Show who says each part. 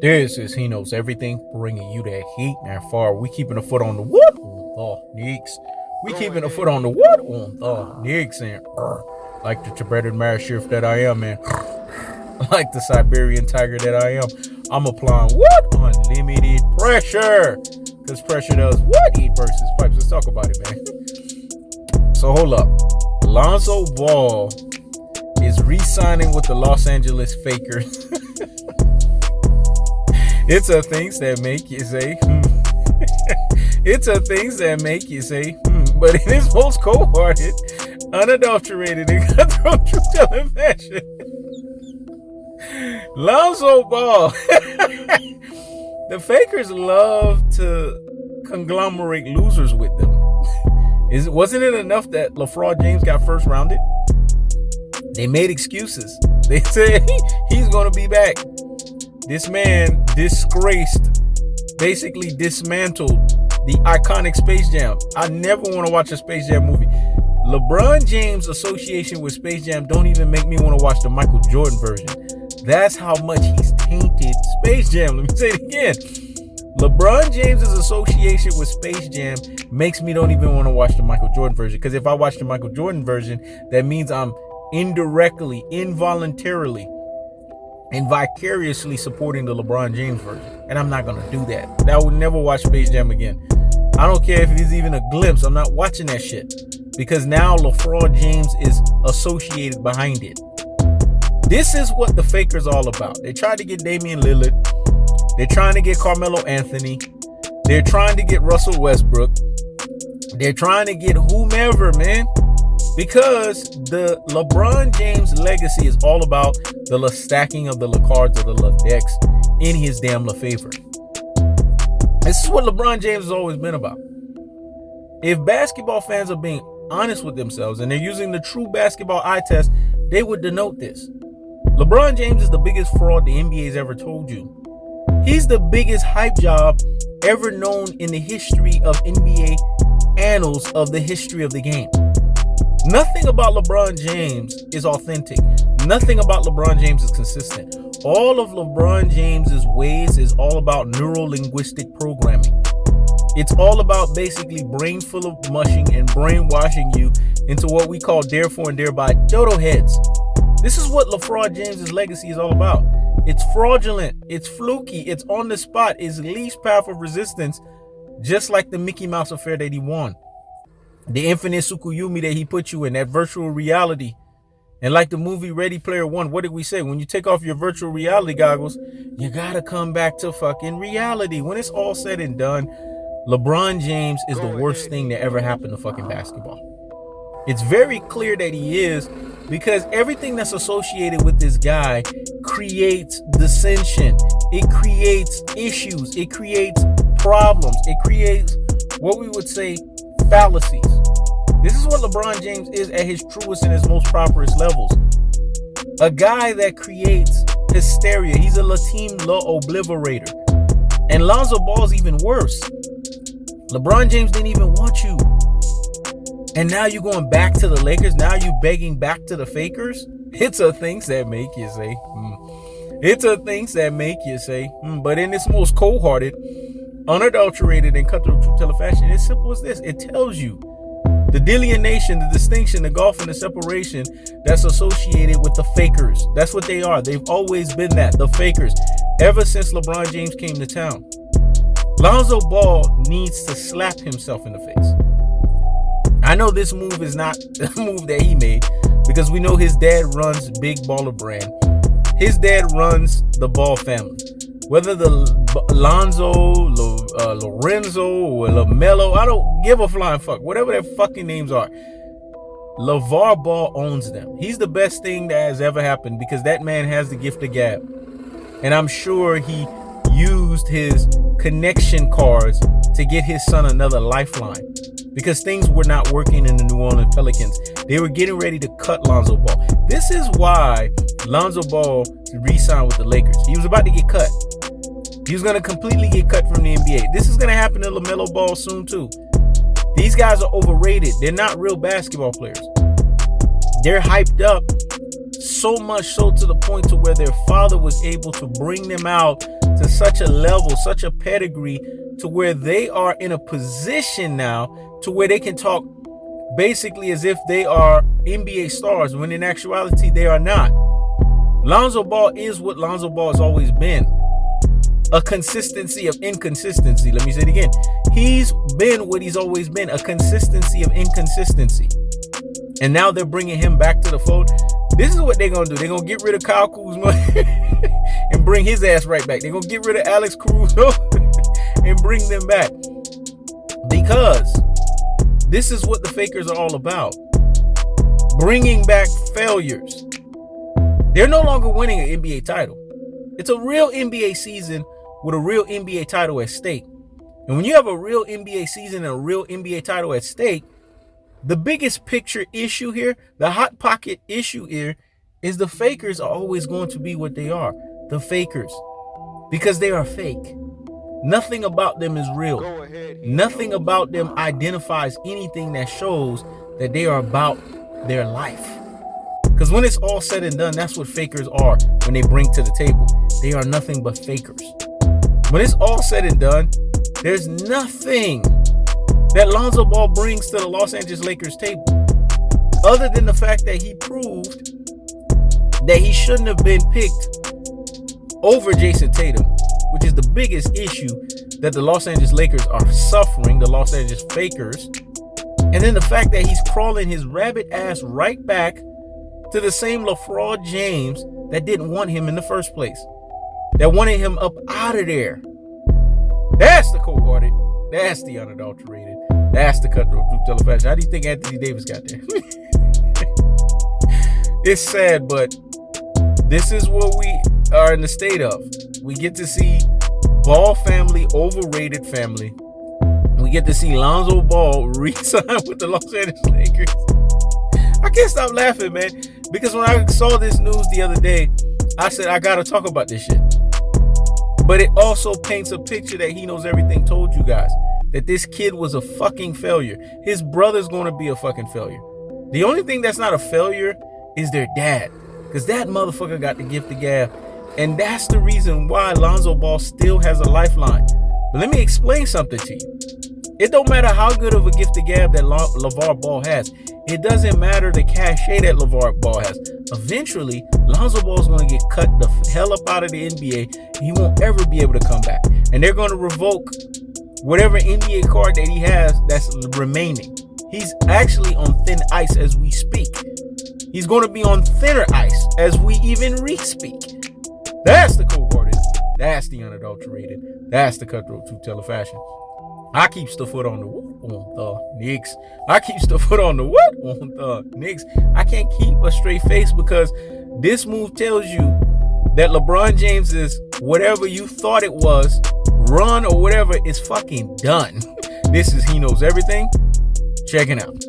Speaker 1: This is He Knows Everything, bringing you that heat and far. We keeping a foot on the what on the Knicks. We keeping a foot on the what on the Knicks, and like the Tibetan Sheriff that I am, man. Like the Siberian tiger that I am, I'm applying what? Unlimited pressure. Because pressure does what? Eat versus pipes. Let's talk about it, man. So hold up. Lonzo Ball is re-signing with the Los Angeles Fakers. It's a things that make you say, It's a things that make you say, But in his most cold-hearted, unadulterated, and cutthroat truth-telling fashion, Lonzo Ball. The Fakers love to conglomerate losers with them. Wasn't it enough that LeBron James got first rounded? They made excuses. They said he's going to be back. This man disgraced, basically dismantled the iconic Space Jam. I never want to watch a Space Jam movie. LeBron James' association with Space Jam don't even make me want to watch the Michael Jordan version. That's how much he's tainted Space Jam. Let me say it again. LeBron James' association with Space Jam makes me don't even want to watch the Michael Jordan version. Because if I watch the Michael Jordan version, that means I'm indirectly, involuntarily, and vicariously supporting the LeBron James version. And I'm not going to do that. I would never watch Space Jam again. I don't care if it's even a glimpse. I'm not watching that shit. Because now LeBron James is associated behind it. This is what the Fakers all about. They tried to get Damian Lillard. They're trying to get Carmelo Anthony. They're trying to get Russell Westbrook. They're trying to get whomever, man. Because the LeBron James legacy is all about the stacking of the cards of the decks in his damn favor. This is what LeBron James has always been about. If basketball fans are being honest with themselves and they're using the true basketball eye test, they would denote this. LeBron James is the biggest fraud the NBA's ever told you. He's the biggest hype job ever known in the history of NBA annals of the history of the game. Nothing about LeBron James is authentic. Nothing about LeBron James is consistent. All of LeBron James's ways is all about neuro-linguistic programming. It's all about basically brain full of mushing and brainwashing you into what we call therefore and thereby dodo heads. This is what LeBron James's legacy is all about. It's fraudulent. It's fluky. It's on the spot. It's least powerful resistance, just like the Mickey Mouse affair that he won. The infinite Tsukuyomi that he put you in, that virtual reality. And like the movie Ready Player One, what did we say? When you take off your virtual reality goggles, you gotta come back to fucking reality. When it's all said and done, LeBron James is the worst thing that ever happened to fucking basketball. It's very clear that he is, because everything that's associated with this guy creates dissension. It creates issues. It creates problems. It creates what we would say fallacies. This is what LeBron James is at his truest and his most prosperous levels. A guy that creates hysteria. He's a Latin obliterator. And Lonzo Ball's even worse. LeBron James didn't even want you. And now you're going back to the Lakers. Now you begging back to the Fakers. It's a things that make you say, It's a things that make you say, But in its most cold-hearted, unadulterated, and cutthroat truth-telling fashion, it's simple as this. It tells you the delineation, the distinction, the gulf, and the separation that's associated with the Fakers. That's what they are. They've always been that, the Fakers, ever since LeBron James came to town. Lonzo Ball needs to slap himself in the face. I know this move is not the move that he made, because we know his dad runs Big Baller Brand. His dad runs the Ball family. Whether the Lonzo, Lorenzo, or LaMelo, I don't give a flying fuck. Whatever their fucking names are. LeVar Ball owns them. He's the best thing that has ever happened, because that man has the gift of gab. And I'm sure he used his connection cards to get his son another lifeline, because things were not working in the New Orleans Pelicans. They were getting ready to cut Lonzo Ball. This is why Lonzo Ball re-signed with the Lakers. He was about to get cut. He was going to completely get cut from the NBA. This is going to happen to LaMelo Ball soon too. These guys are overrated. They're not real basketball players. They're hyped up so much so to the point to where their father was able to bring them out to such a level, such a pedigree, to where they are in a position now to where they can talk basically as if they are NBA stars, when in actuality they are not. Lonzo Ball is what Lonzo Ball has always been. A consistency of inconsistency. Let me say it again. He's been what he's always been, a consistency of inconsistency. And now they're bringing him back to the fold. This is what they're going to do. They're going to get rid of Kyle Kuzma and bring his ass right back. They're going to get rid of Alex Caruso and bring them back. Because this is what the Fakers are all about. Bringing back failures. They're no longer winning an NBA title. It's a real NBA season with a real NBA title at stake. And when you have a real NBA season and a real NBA title at stake, the biggest picture issue here, the hot pocket issue here, is the Fakers are always going to be what they are. The Fakers. Because they are fake. Nothing about them is real. Nothing about them identifies anything that shows that they are about their life. Because when it's all said and done, that's what Fakers are when they bring to the table. They are nothing but Fakers. When it's all said and done, there's nothing that Lonzo Ball brings to the Los Angeles Lakers table, other than the fact that he proved that he shouldn't have been picked over Jason Tatum, which is the biggest issue that the Los Angeles Lakers are suffering, the Los Angeles Fakers. And then the fact that he's crawling his rabbit ass right back to the same LeBron James that didn't want him in the first place, that wanted him up out of there. That's the cold-hearted. That's the unadulterated. That's the cutthroat truth teller fashion. How do you think Anthony Davis got there? It's sad, but this is what we are in the state of. We get to see Ball family, overrated family. We get to see Lonzo Ball re-sign with the Los Angeles Lakers. I can't stop laughing, man, because when I saw this news the other day, I said, I got to talk about this shit. But it also paints a picture that he knows everything told you guys. That this kid was a fucking failure. His brother's going to be a fucking failure. The only thing that's not a failure is their dad. Because that motherfucker got the gift of gab. And that's the reason why Lonzo Ball still has a lifeline. But let me explain something to you. It don't matter how good of a gift of gab that LeVar Ball has. It doesn't matter the cachet that LeVar Ball has. Eventually, Lonzo Ball is going to get cut the hell up out of the NBA. And he won't ever be able to come back. And they're going to revoke whatever NBA card that he has that's remaining. He's actually on thin ice as we speak. He's going to be on thinner ice as we even re-speak. That's the cold-hearted. That's the unadulterated. That's the cutthroat truth teller fashion. I keep the foot on the what on the Knicks. I keep the foot on the what on the Knicks. I can't keep a straight face because this move tells you that LeBron James is whatever you thought it was, run or whatever, is fucking done. This is He Knows Everything. Check it out.